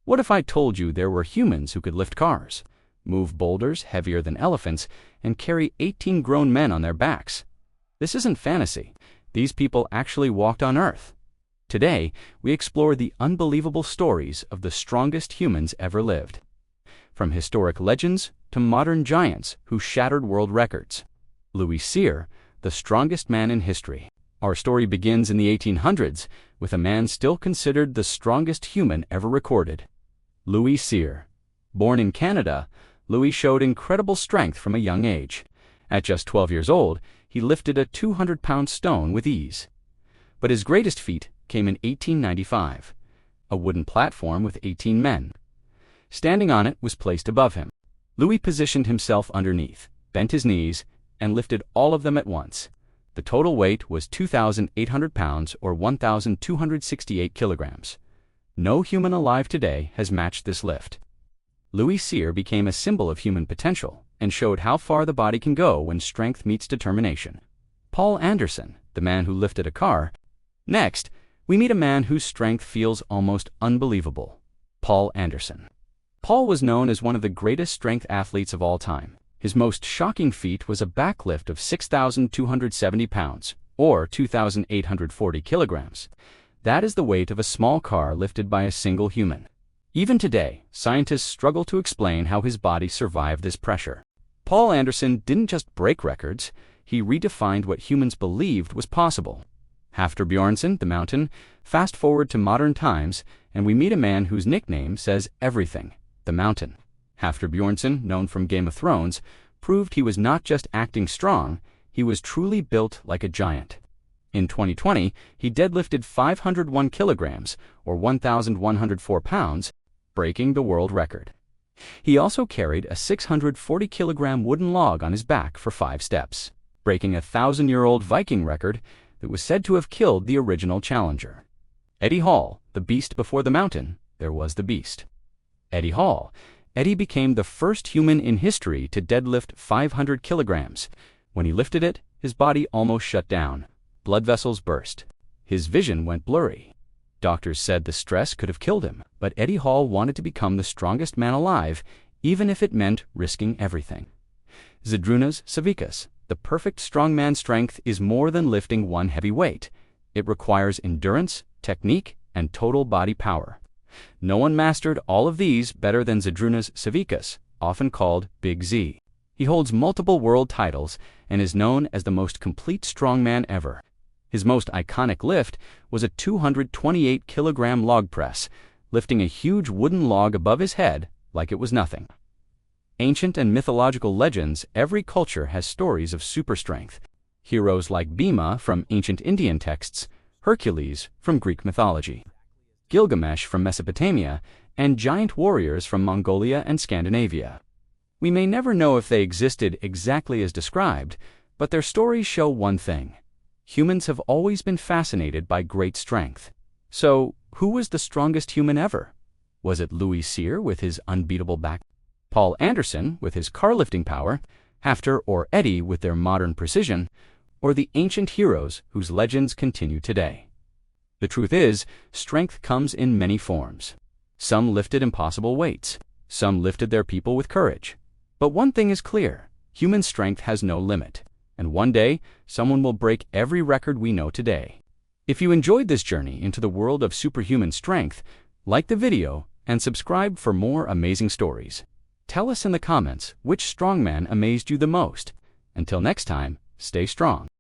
What if I told you there were humans who could lift cars, move boulders heavier than elephants, and carry 18 grown men on their backs? This isn't fantasy. These people actually walked on Earth. Today, we explore the unbelievable stories of the strongest humans ever lived. From historic legends to modern giants who shattered world records. Louis Cyr, the strongest man in history. Our story begins in the 1800s with a man still considered the strongest human ever recorded. Louis Cyr. Born in Canada, Louis showed incredible strength from a young age. At just 12 years old, he lifted a 200-pound stone with ease. But his greatest feat came in 1895, a wooden platform with 18 men. Standing on it was placed above him. Louis positioned himself underneath, bent his knees, and lifted all of them at once. The total weight was 2,800 pounds or 1,268 kilograms. No human alive today has matched this lift. Louis Cyr became a symbol of human potential and showed how far the body can go when strength meets determination. Paul Anderson, the man who lifted a car. Next, we meet a man whose strength feels almost unbelievable. Paul Anderson. Paul was known as one of the greatest strength athletes of all time. His most shocking feat was a backlift of 6,270 pounds, or 2,840 kilograms. That is the weight of a small car lifted by a single human. Even today, scientists struggle to explain how his body survived this pressure. Paul Anderson didn't just break records, he redefined what humans believed was possible. After Bjornsson, the mountain, fast forward to modern times, and we meet a man whose nickname says everything, the mountain. After Bjornsson, known from Game of Thrones, proved he was not just acting strong, he was truly built like a giant. In 2020, he deadlifted 501 kilograms, or 1,104 pounds, breaking the world record. He also carried a 640-kilogram wooden log on his back for 5 steps, breaking a 1,000-year-old Viking record that was said to have killed the original challenger. Eddie Hall, the beast before the mountain, there was the beast. Eddie Hall. Eddie became the first human in history to deadlift 500 kilograms. When he lifted it, his body almost shut down. Blood vessels burst. His vision went blurry. Doctors said the stress could have killed him, but Eddie Hall wanted to become the strongest man alive, even if it meant risking everything. Zydrunas Savickas. The perfect strongman strength is more than lifting one heavy weight. It requires endurance, technique, and total body power. No one mastered all of these better than Zydrunas Savickas, often called Big Z. He holds multiple world titles and is known as the most complete strongman ever. His most iconic lift was a 228-kilogram log press, lifting a huge wooden log above his head like it was nothing. Ancient and mythological legends, every culture has stories of super strength. Heroes like Bhima from ancient Indian texts, Hercules from Greek mythology, Gilgamesh from Mesopotamia, and giant warriors from Mongolia and Scandinavia. We may never know if they existed exactly as described, but their stories show one thing. Humans have always been fascinated by great strength. So, who was the strongest human ever? Was it Louis Cyr with his unbeatable back? Paul Anderson with his car lifting power? Hafter or Eddie with their modern precision? Or the ancient heroes whose legends continue today? The truth is, strength comes in many forms. Some lifted impossible weights. Some lifted their people with courage. But one thing is clear, human strength has no limit. And one day, someone will break every record we know today. If you enjoyed this journey into the world of superhuman strength, like the video and subscribe for more amazing stories. Tell us in the comments which strongman amazed you the most. Until next time, stay strong.